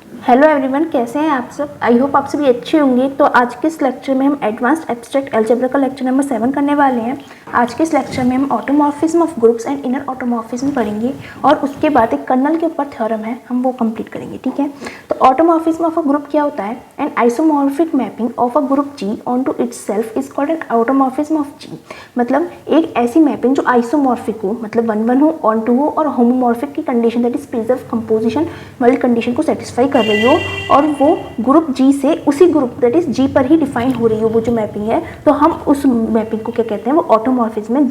Hello everyone, कैसे हैं आप सब। आई होप आप सभी अच्छे होंगे। तो आज के इस लेक्चर में हम एडवांस्ड एब्स्ट्रैक्ट अलजेब्रा का लेक्चर नंबर 7 करने वाले हैं। आज के इस लेक्चर में हम automorphism of groups and inner automorphism पढ़ेंगे और उसके बाद एक कर्नल के ऊपर थ्योरम है, हम वो कंप्लीट करेंगे। ठीक है, तो ऑटोमॉर्फिज्म ऑफ अ ग्रुप क्या होता है? An isomorphic mapping of a group G onto itself is called an automorphism of G. मतलब एक ऐसी मैपिंग जो आइसोमॉर्फिक हो, मतलब 1-1 हो, ऑन टू हो, और होमोमॉर्फिक की condition that is preserve composition वाली कंडीशन को सेटिस्फाई कर रही हो और वो ग्रुप जी से उसी ग्रुप दैट इज जी पर ही डिफाइन हो रही हो वो जो मैपिंग है, तो हम उस मैपिंग को क्या कहते हैं? वो ऑटोमॉर्फिज्म है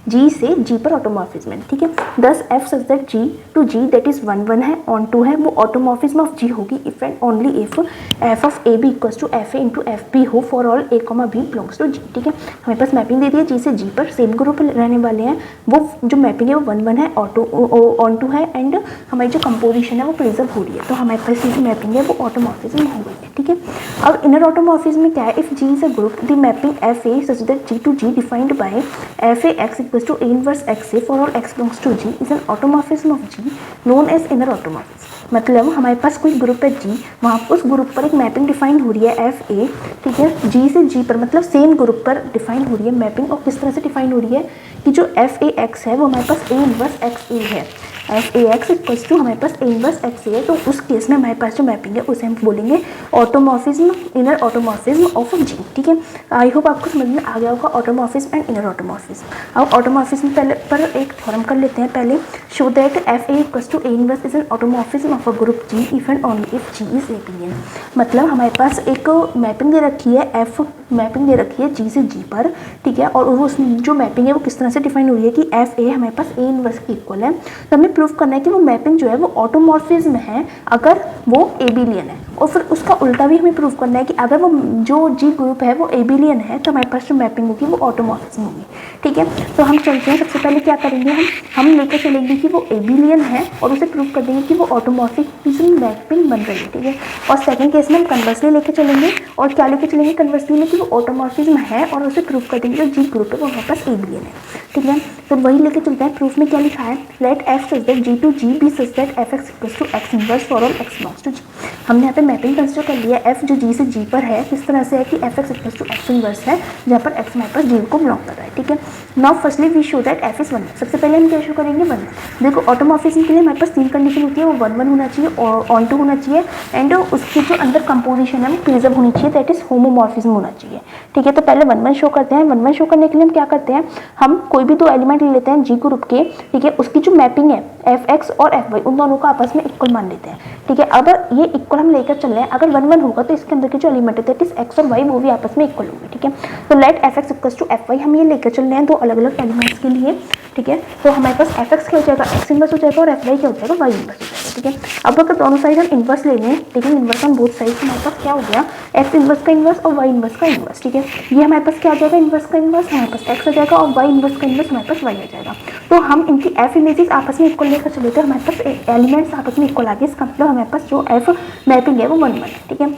जी से जी पर ऑटोमॉर्फिज्म है। ठीक है, thus f such that G to G that is 1-1 है, ऑन टू है, वो ऑटोमॉर्फिज्म ऑफ जी होगी if and only if f of a b equals to f a into f b हो for all a comma b belongs to G. ठीक है, हमारे पास mapping दे दी है जी से जी पर, सेम ग्रुप रहने वाले हैं, वो जो मैपिंग है वो 1-1 है, ऑन टू है, एंड हमारी जो कंपोजिशन है वो प्रिजर्व हो रही है, तो हमारे पास ये मैपिंग है वो ऑटोमॉर्फिज्म हो गई है। ठीक है, अब इनर ऑटोमॉर्फिज्म में क्या है? If G is a group the mapping f a such that G to G defined by f a x equals to a inverse x a for all x belongs to G is an automorphism of G known as inner automorphism. मतलब हमारे पास कोई group है जी, वहाँ उस group पर एक mapping define हो रही है एफ ए, ठीक है, जी से जी पर, मतलब सेम ग्रुप पर डिफाइन हो रही है मैपिंग। और किस तरह से डिफाइन हो रही है कि जो एफ ए एक्स है वो हमारे पास ए इनवर्स एक्स ए है, f a x equals to हमारे पास ए इनवर्स एक्स ए है, तो उस केस में हमारे पास जो मैपिंग है उसे हम बोलेंगे ऑटोमॉर्फिज्म, इनर ऑटोमॉर्फिज्म ऑफ जी। ठीक है, आई होप आपको समझ में आ गया होगा ऑटोमॉर्फिज्म एंड इनर ऑटोमॉर्फिज्म। अब ऑटोमॉर्फिज्म पहले पर एक थ्योरम कर लेते हैं पहले। Show that f a equals to a inverse is an automorphism of a group G if and only if G is abelian. मतलब हमारे पास एक मैपिंग दे रखी है, एफ मैपिंग दे रखी है जी से जी पर, ठीक है, और उस जो मैपिंग है वो किस तरह से डिफाइन हो रही है कि एफ ए हमारे पास ए इनवर्स के इक्वल है। तो हमें प्रूव करना है कि वो मैपिंग जो है वो ऑटोमॉर्फिज्म है अगर वो एबिलियन है, और फिर उसका उल्टा भी हमें प्रूव करना है कि अगर वो जो जी ग्रुप है वो एबिलियन है तो हमारे पास जो मैपिंग होगी वो ऑटोमॉर्फिज्म होगी। ठीक है, तो हम चलते हैं, सबसे पहले क्या करेंगे, हम लेकर चलेंगे कि वो एबिलियन है और उसे प्रूव कर देंगे कि वो ऑटोमॉर्फिज्म मैपिंग बन रही है। ठीक है, और सेकंड केस में हम कन्वर्सली लेकर चलेंगे, और क्या लेकर चलेंगे कन्वर्सली में कि वो ऑटोमॉर्फिज्म है और उसे प्रूव कर देंगे जो जी ग्रुप है वो हमारे पास एबिलियन है। ठीक है, तो वही लेकर चलते हैं। प्रूफ में क्या लिखा है? Let f such that G to G be such that f x equals to x inverse for all x belongs to G. हमने यहाँ पे मैपिंग कंसिडर कर लिया, एफ जो जी से जी पर है किस तरह से है कि f x equals to x inverse है, जहाँ पर एक्स हमारे पास जी को बिलोंग कर रहा है। ठीक है, now firstly we show that f is 1। सबसे पहले हम क्या शो करेंगे? 1। देखो ऑटोमॉर्फिज्म के लिए हमारे पास 3 कंडीशन होती है, वो 1-1 होना चाहिए, ऑन टू होना चाहिए, एंड उसकी जो अंदर कंपोजिशन है वो प्रिजर्व होनी चाहिए, दैट इज होमोमॉर्फिज्म होना चाहिए। ठीक है, तो पहले 1-1 शो करते हैं। 1-1 शो करने के लिए हम क्या करते हैं, हम कोई भी 2 एलिमेंट ले लेते हैं जी ग्रुप के, ठीक है, उसकी जो मैपिंग है एफ एक्स और एफ वाई उन दोनों को आपस में इक्वल मान लेते हैं। ठीक है, अब ये इक्वल हम लेकर चल रहे हैं, अगर 1-1 होगा तो इसके अंदर के जो एलिमेंट है दैट इज एक्स और वाई वो भी आपस में इक्वल होंगे। ठीक है, तो let f x equals to f y हम ये लेकर चल रहे हैं 2 अलग अलग एलिमेंट्स के लिए। ठीक है, तो हमारे पास एफ एक्स क्या हो जाएगा? एक्स इनवर्स हो जाएगा, और एफ वाई क्या हो जाएगा? वाई इनवर्स हो जाएगा। ठीक है, अब अगर दोनों साइड हम इनवर्स ले लें, ठीक है, इनवर्स ऑन बोथ साइड, हमारे पास क्या हो गया? एक्स इनवर्स का इनवर्स और वाई इनवर्स का इनवर्स। ठीक है, ये हमारे पास क्या आ जाएगा? इनवर्स का इनवर्स हमारे पास एक्स आ जाएगा, और वाई इनवर्स का इनवर्स हमारे पास वाई आ जाएगा। तो हम इनकी एफ इमेजेस आपस में इक्वल लेकर चले थे, हमारे पास एलिमेंट्स आपस में इक्वल आ गए, इसका मतलब हमारे पास जो एफ मैपिंग है वो 1-1 है। ठीक है,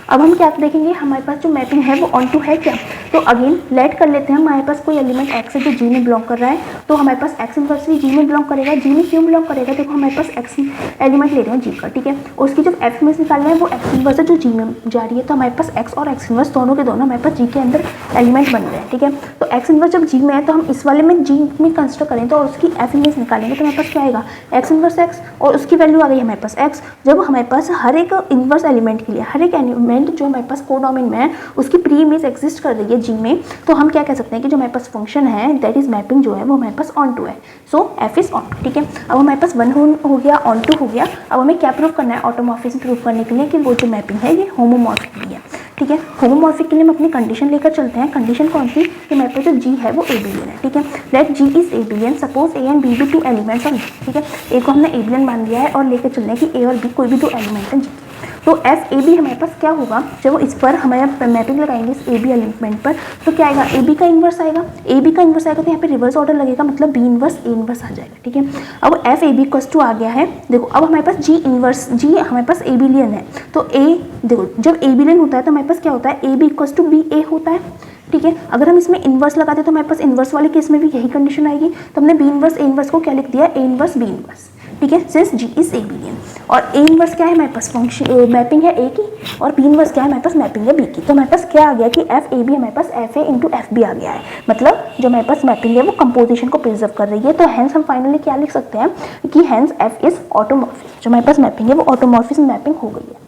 अब हम क्या देखेंगे, हमारे पास जो मैपिंग है वो ऑन टू है क्या? तो अगेन लेट कर लेते हैं, हमारे पास कोई एलिमेंट एक्स है जो जी में बिलोंग कर रहा है, तो हमारे पास एक्स इनवर्स भी जी में बिलोंग करेगा। जी में क्यों बिलोंग करेगा? देखो हमारे पास एक्स एलिमेंट ले रहे हैं जी का, ठीक है, उसकी जो एफ इमेज निकालना है वो एक्स इनवर्स है जो जी में जा रही है, तो हमारे पास एक्स और एक्स इनवर्स दोनों के दोनों हमारे पास जी के अंदर एलिमेंट बन रहे हैं। ठीक है, तो एक्स इनवर्स जब जी में है तो हम इस वाले में जी में कंसिडर करें तो उसकी एफ इमेज निकालेंगे तो हमारे पास क्या आएगा? एक्स इनवर्स एक्स, और उसकी वैल्यू आ गई हमारे पास एक्स। जब हमारे पास हर एक इनवर्स एलिमेंट के लिए हर एक एलिमेंट जो हमारे पास कोडोमेन में है उसकी प्री इमेज एग्जिस्ट कर रही है जी में, तो हम क्या कह सकते हैं कि जो हमारे पास फंक्शन है दैट इज मैपिंग जो है वो हमारे पास ऑन टू है, सो एफ इज ऑन। ठीक है, अब हमारे पास 1 हो गया, ऑन टू हो गया। अब हमें क्या प्रूव करना है? ऑटोमॉर्फिज्म प्रूव करने के लिए कि वो जो मैपिंग है ये होमोमॉर्फिक भी है। ठीक है, होमोमॉर्फिक के लिए हम अपनी कंडीशन लेकर चलते हैं। कंडीशन कौन सी? कि हमारे पास जो जी है वो एबिलियन है। ठीक है, let G is abelian, suppose a and b भी 2 एलिमेंट्स ऑफ जी। ठीक है, ए को हमने एबिलियन मान लिया है और लेकर चल रहे हैं कि ए और बी कोई भी 2 एलिमेंट हैं जी। तो एफ ए बी हमारे पास क्या होगा? जब इस पर हमारे मैपिंग लगाएंगे इस ए बी एलिमेंट पर, तो क्या आएगा? ए बी का इन्वर्स आएगा। ए बी का इन्वर्स आएगा तो यहाँ पे रिवर्स ऑर्डर लगेगा, मतलब बी इन्वर्स ए इन्वर्स आ जाएगा। ठीक है, अब f a b equals to आ गया है। देखो अब हमारे पास जी इन्वर्स, जी हमारे पास एबिलियन है, तो ए देखो जब एबिलियन होता है तो हमारे पास क्या होता है? A b equals to b a होता है। ठीक है, अगर हम इसमें इन्वर्स लगाते हैं तो हमारे पास इन्वर्स वाले केस में भी यही कंडीशन आएगी, तो हमने बी इन्वर्स ए इन्वर्स को क्या लिख दिया? A inverse B inverse. ठीक है, सिंस G इज एबिलियन। और A इनवर्स क्या है हमारे पास, फंक्शन मैपिंग है A की, और B इनवर्स क्या है हमारे पास, मैपिंग है B की। तो हमारे पास क्या आ गया कि FAB हमारे पास FA इंटू FB आ गया है, मतलब जो हमारे पास मैपिंग है वो कंपोजिशन को प्रिजर्व कर रही है। तो हेंस हम फाइनली क्या लिख सकते हैं कि हेंस F इज ऑटोमॉर्फिज्म, जो हमारे पास मैपिंग है वो ऑटोमॉर्फिज्म मैपिंग हो गई है।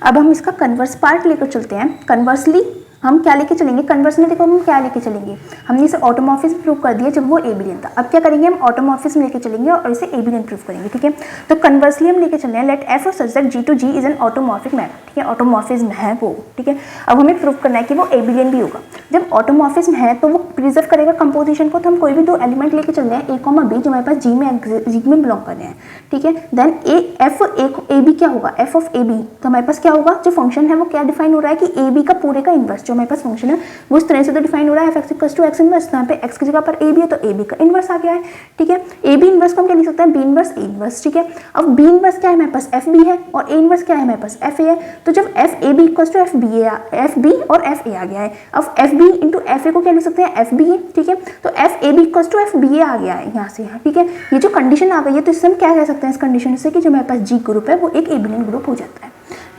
अब हम इसका कन्वर्स पार्ट लेकर चलते हैं। कन्वर्सली हम क्या लेके चलेंगे, कन्वर्स में देखो हम क्या लेके चलेंगे, हमने इसे ऑटोमॉर्फिज्म प्रूव कर दिया जब वो एबिलियन था। अब क्या करेंगे, हम ऑटोमॉर्फिज्म लेके चलेंगे और इसे एबिलियन प्रूव करेंगे। ठीक है, तो कन्वर्सली हम लेके चल रहे हैं let f such that G to G is an automorphic map. ठीक है, ऑटोमॉर्फिज्म है वो। ठीक है, अब हमें प्रूव करना है कि वो एबिलियन भी होगा। जब ऑटोमॉर्फिज्म है तो वो प्रिजर्व करेगा कंपोजिशन को। तो हम कोई भी दो एलिमेंट लेके चल रहे हैं, A, B, जो हमारे पास G में बिलोंग कर रहे हैं। ठीक है, देन ए बी क्या होगा, एफ ऑफ ए बी। तो हमारे पास क्या होगा, जो फंक्शन है वो क्या डिफाइन हो रहा है कि ए बी का पूरे का इनवर्स जो हमारे पास फंक्शन है वो इस तरह से तो डिफाइन हो रहा है f x equals to x inverse. यहाँ पे एक्स की जगह पर ए बी है तो ए बी का इनवर्स आ गया है। ठीक है, ए बी इनवर्स को हम क्या लिख सकते हैं, बी इनवर्स ए इनवर्स। ठीक है, अब बी इनवर्स क्या है हमारे पास, एफ बी है, और ए इनवर्स क्या है हमारे पास, एफ ए है। तो जब f a b equals to f b और एफ ए आ गया है, अब f b into f a को क्या लिख सकते हैं, एफ बी ए। ठीक है, तो f a b equals to f b a आ गया है यहाँ से यहाँ। ठीक है, ये जो कंडीशन आ गई है तो इससे हम क्या कह सकते हैं, इस कंडीशन से कि जो हमारे पास जी ग्रुप है वो एक एबिलियन ग्रुप हो जाता है।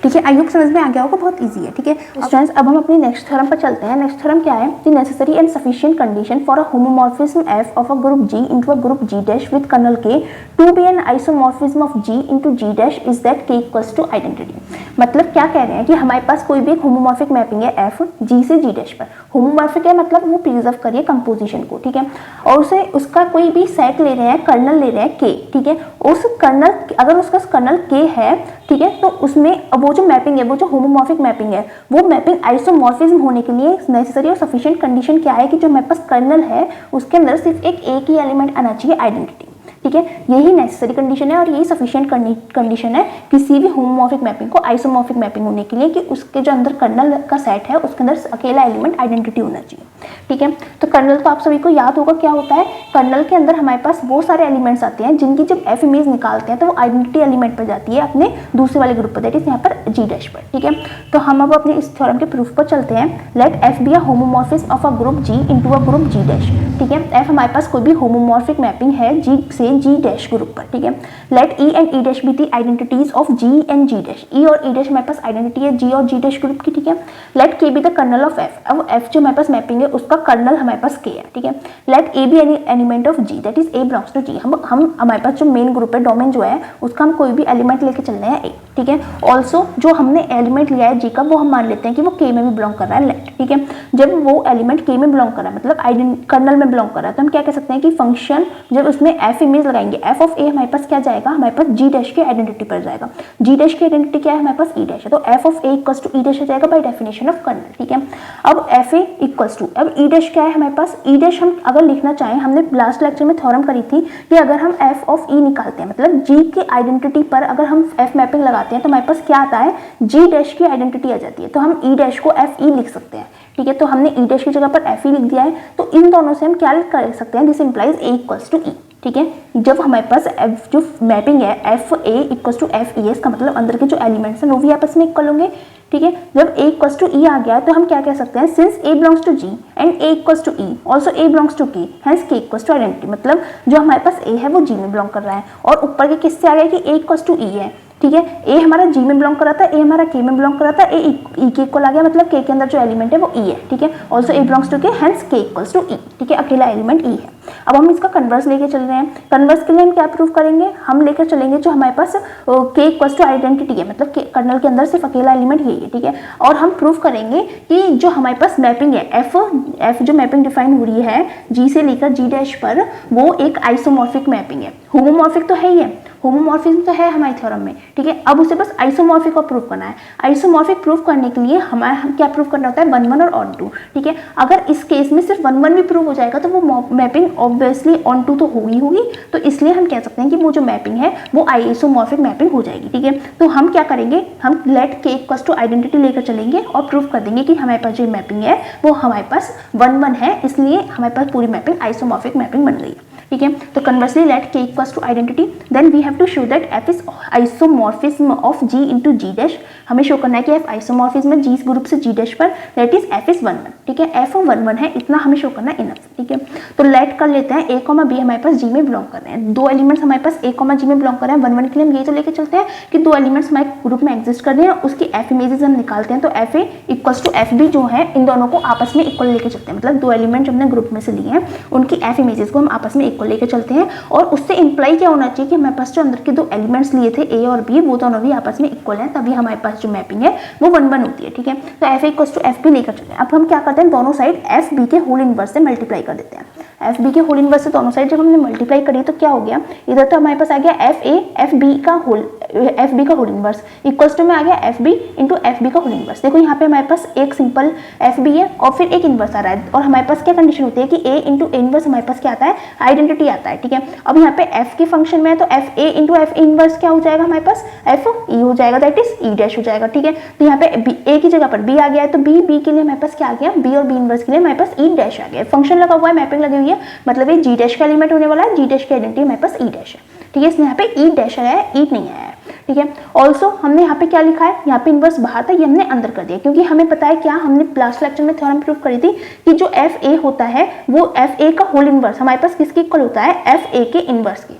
ठीक है, आई होप समझ में आ गया होगा, बहुत इजी है। ठीक है स्टूडेंट्स, अब हम अपनी नेक्स्ट थ्योरम पर चलते हैं। नेक्स्ट थ्योरम क्या है, the necessary and sufficient condition for a homomorphism f of a group G into a group G dash with kernel K to be an isomorphism of G into G dash is that K equals to identity. मतलब क्या कह रहे हैं कि हमारे पास कोई भी एक होमोमॉर्फिक मैपिंग है F G से G डैश पर। होमोमॉर्फिक है मतलब वो प्रिजर्व करिए कंपोजिशन को। ठीक है, और उसे उसका कोई भी सेट ले रहे हैं, कर्नल ले रहे हैं K। ठीक है, उस कर्नल अगर उसका कर्नल K है, ठीक है, तो उसमें वो जो मैपिंग है, वो जो होमोमॉर्फिक मैपिंग है, वो मैपिंग आइसोमॉर्फिज्म होने के लिए नेसेसरी और सफिशिएंट कंडीशन क्या है कि जो हमारे पास कर्नल है उसके अंदर सिर्फ एक ही एलिमेंट आना चाहिए, आइडेंटिटी। ठीक है, यही नेसेसरी कंडीशन है और यही सफिशिएंट कंडीशन है किसी भी होमोमॉर्फिक मैपिंग को आइसोमॉर्फिक मैपिंग होने के लिए कि उसके जो अंदर कर्नल का सेट है उसके अंदर अकेला एलिमेंट आइडेंटिटी होना चाहिए। ठीक है, तो कर्नल तो आप सभी को याद होगा क्या होता है, कर्नल के अंदर हमारे पास वो सारे एलिमेंट्स आते हैं जिनकी जब एफ इमेज निकालते हैं तो वो आइडेंटिटी एलिमेंट पर जाती है अपने दूसरे वाले ग्रुप पर, दैट इज यहाँ पर G डैश पर। ठीक है, तो हम अब अपने इस थ्योरम के प्रूफ पर चलते हैं। Let f be a homomorphism of a group G into a group G dash. ठीक है, एफ हमारे पास कोई भी होमोमॉर्फिक मैपिंग है G से G डैश ग्रुप पर। ठीक है, let E and E dash be the identities of G and G dash. E और E डैश हमारे पास आइडेंटिटी है G और G डैश ग्रुप की। ठीक है, let K be the kernel of F। अब F जो हमारे पास मैपिंग है उसका कर्नल हमारे पास K है। ठीक है, let A be any element of G that is A belongs to G। हम हमारे पास जो मेन ग्रुप है, डोमेन जो है उसका हम कोई भी एलिमेंट लेके चल रहे हैं A। ठीक है, ऑल्सो जो हमने एलिमेंट लिया है G का वो हम मान लेते हैं कि वो K में भी बिलोंग कर रहा है। लेट, ठीक है, जब वो एलिमेंट K में बिलोंग कर रहा है मतलब कर्नल में बिलोंग कर रहा है, तो हम क्या कह सकते हैं कि फंक्शन जब उसमें F इमेज लगाएंगे, F ऑफ A हमारे पास क्या जाएगा, हमारे पास G डैश की आइडेंटिटी पर जाएगा। G डैश की आइडेंटिटी क्या है, हमारे पास E डैश है, तो F of A equals to E dash हो जाएगा बाय डेफिनेशन ऑफ कर्नल। ठीक है, अब F A इक्वल्स टू, अब E डैश क्या है हमारे पास, E डैश हम अगर लिखना चाहें, हमने लास्ट लेक्चर में थ्योरम करी थी कि अगर हम F ऑफ E निकालते हैं मतलब G की आइडेंटिटी पर अगर हम F मैपिंग लगाते हैं तो हमारे पास क्या आता है, G डैश की आइडेंटिटी आ जाती है, तो हम E डैश को F E लिख सकते हैं। ठीक है, तो हमने E डैश की जगह पर F E लिख दिया है, तो इन दोनों से हम क्या कर सकते हैं, this implies A equals to E। ठीक है, जब हमारे पास F जो मैपिंग है F A equals to F E, इसका मतलब अंदर के जो एलिमेंट्स हैं वो भी आपस में इक्वल होंगे। ठीक है, जब A इक्वल्स टू E आ गया तो हम क्या कह सकते हैं, since A belongs to G and A equals to E also A belongs to K hence K equals to identity. मतलब जो हमारे पास A है वो G में बिलोंग कर रहा है और ऊपर के किससे आ गया कि A इक्वल्स टू E है। ठीक है, A हमारा G में बिलोंग कर रहा था, A हमारा K में बिलोंग कर रहा था, A E के इक्वल आ गया मतलब K के अंदर जो एलिमेंट है वो E है। ठीक है, also A belongs to K hence K equals to E। ठीक है, अकेला एलिमेंट E है। अब हम इसका कन्वर्स लेके चल रहे हैं। कन्वर्स के लिए हम क्या प्रूव करेंगे, हम लेकर चलेंगे जो हमारे पास K इक्वल्स टू आइडेंटिटी है, मतलब कर्नल के अंदर सिर्फ अकेला एलिमेंट यही है। ठीक है, और हम प्रूव करेंगे कि जो हमारे पास मैपिंग है F जो मैपिंग डिफाइन हो रही है G से लेकर G डैश पर, वो एक आइसोमॉर्फिक मैपिंग है। होमोमॉर्फिक तो है ही है, होमोमॉर्फिज्म तो है हमारे थ्योरम में। ठीक है, अब उसे बस आइसोमॉर्फिक को प्रूव करना है। आइसोमॉर्फिक प्रूव करने के लिए हमारा क्या प्रूव करना होता है, 1 1 और ऑन 2। ठीक है, अगर इस केस में सिर्फ 1 1 भी प्रूव हो जाएगा तो वो मैपिंग ऑब्वियसली ऑन 2 तो होगी, तो इसलिए हम कह सकते हैं कि वो जो मैपिंग है वो आइसोमॉर्फिक मैपिंग हो जाएगी। ठीक है, तो हम क्या करेंगे, हम let K equals to identity लेकर चलेंगे और प्रूव कर देंगे कि हमारे पास जो मैपिंग है वो हमारे पास 1 1 है, इसलिए हमारे पास पूरी मैपिंग आइसोमॉर्फिक मैपिंग बन गई है। ठीक है। तो conversely let k equals to identity, then we have to show that f is isomorphism of g into G dash. हमें शो करना है कि f आइसोमॉर्फिज्म है g ग्रुप से g डैश पर, दैट इज f इज 1 1, ठीक है। f 1 1 है, इतना हमें शो करना है इनफ, ठीक है। तो लेट कर लेते हैं a, b हमारे पास g में बिलोंग कर रहे हैं, दो एलिमेंट्स हमारे पास a, g में बिलोंग कर रहे हैं। 1 1 के लिए हम ये तो लेके चलते हैं कि दो एलिमेंट्स हमारे ग्रुप में एग्जिस्ट कर रहे हैं, उसकी f इमेजेस हम निकालते हैं। तो f a equals to f b जो है, इन दोनों को आपस में इक्वल लेके चलते हैं, मतलब दो एलिमेंट हमने ग्रुप में से लिए हैं उनकी f इमेजेस को हम आपस में इक्वल लेके चलते हैं। और उससे इंप्लाई क्या होना चाहिए कि हमारे पास जो अंदर के दो एलिमेंट्स लिए थे a और b, वो दोनों भी आपस में इक्वल हैं, तभी हमारे पास जो मैपिंग है वो 1 1 होती है, ठीक है। तो f a equals to f b लेकर चलते हैं। अब हम क्या करते हैं, दोनों साइड f b के होल इनवर्स से मल्टीप्लाई कर देते हैं। एफ बी के होल इनवर्स से दोनों साइड जब हमने मल्टीप्लाई करी तो क्या हो गया, इधर तो हमारे पास आ गया एफ ए एफ बी का होल इनवर्स इक्वल्स टू में आ गया f b into f b का होल इनवर्स। देखो यहाँ पे हमारे पास एक सिंपल एफ बी है और फिर एक इनवर्स आ रहा है, और हमारे पास क्या कंडीशन होती है कि ए इंटू ए इनवर्स हमारे पास क्या आता है, आइडेंटिटी आता है, ठीक है। अब यहाँ पे एफ के फंक्शन में है तो f a into F inverse क्या हो जाएगा, हमारे पास एफ ई हो जाएगा, दैट इज ई डैश हो जाएगा, ठीक है। तो यहाँ पे ए की जगह पर बी आ गया है, तो बी के लिए हमारे पास क्या आ गया, बी और बी इनवर्स के लिए हमारे पास ई डैश आ गया। फंक्शन लगा हुआ है, मैपिंग लगी हुई है, मतलब ये जी डैश का एलिमेंट होने वाला है, जी डैश की आइडेंटिटी हमारे पास ई डैश है, ठीक है। इसमें यहाँ पे ई डैश आया है, ई नहीं आया है, ठीक है। ऑल्सो हमने यहाँ पे क्या लिखा है, यहाँ पे इनवर्स बाहर था, ये हमने अंदर कर दिया, क्योंकि हमें पता है क्या, हमने लास्ट लेक्चर में थ्योरम प्रूव करी थी कि जो एफ ए होता है वो एफ ए का होल इनवर्स हमारे पास किसके इक्वल होता है, एफ ए के इनवर्स की,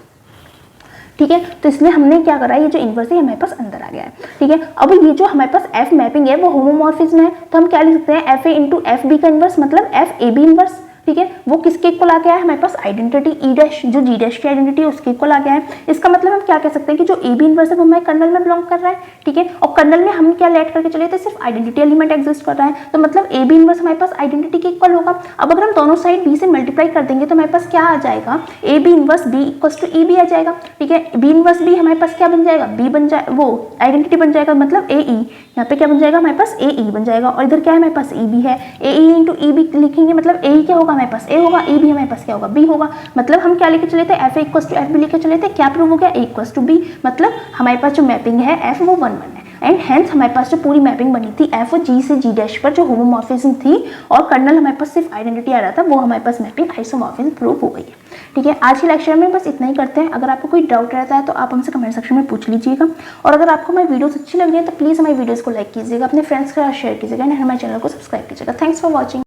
ठीक है। तो इसलिए हमने क्या करा, ये जो इनवर्स है हमारे पास अंदर आ गया है, ठीक है। अब ये जो हमारे पास एफ मैपिंग है वो होमोमॉर्फिज्म है, तो हम क्या लिख सकते हैं, f a into f b का इनवर्स मतलब एफ ए बी इनवर्स, ठीक है। वो किसके इक्वल आ गया है, हमारे पास आइडेंटिटी ई डैश, जो जी डैश की आइडेंटिटी है उसके इक्वल आ गया है। इसका मतलब हम क्या कह सकते हैं कि जो ए बी इनवर्स है वो हमारे कर्नल में बिलोंग कर रहा है, ठीक है। और कर्नल में हम क्या लेट करके चले थे, सिर्फ आइडेंटिटी एलिमेंट एग्जिस्ट कर रहा है, तो मतलब ए बी इनवर्स हमारे पास आइडेंटिटी के इक्वल होगा। अब अगर हम दोनों साइड बी से मल्टीप्लाई कर देंगे तो हमारे पास क्या आ जाएगा, a b inverse b equals to e b आ जाएगा, ठीक है। बी इनवर्स बी हमारे पास क्या बन जाएगा, बी बन जाए, वो आइडेंटिटी बन जाएगा, मतलब ए ई, यहाँ पे क्या बन जाएगा, हमारे पास ए ई बन जाएगा। और इधर क्या है, हमारे पास ई बी है, ए ई इंटू ई बी लिखेंगे, मतलब ए ई क्या होगा, हमारे पास ए होगा, ए बी हमारे पास क्या होगा, बी होगा। मतलब हम क्या लेके चले थे, f a equals to f b लेके चले थे, क्या प्रूव हो गया, ए इक्वल्स टू बी, मतलब हमारे पास जो मैपिंग है एफ वो 1 1 है। एंड हेंस हमारे पास जो पूरी मैपिंग बनी थी एफ जी से जी डैश पर, जो होमोमॉर्फिज्म थी और कर्नल हमारे पास सिर्फ आइडेंटिटी आ रहा था, वो हमारे पास मैपिंग आइसोमॉर्फिज्म प्रूव हो गई है, ठीक है। आज के लेक्चर में बस इतना ही करते हैं। अगर आपको कोई डाउट रहता है तो आप हमसे कमेंट सेक्शन में पूछ लीजिएगा, और अगर आपको हमारी वीडियोस अच्छी लग रही है तो प्लीज़ हमारी वीडियोस को लाइक कीजिएगा, अपने फ्रेंड्स के साथ शेयर कीजिएगा, एंड हमारे चैनल को सब्सक्राइब कीजिएगा। Thanks for watching.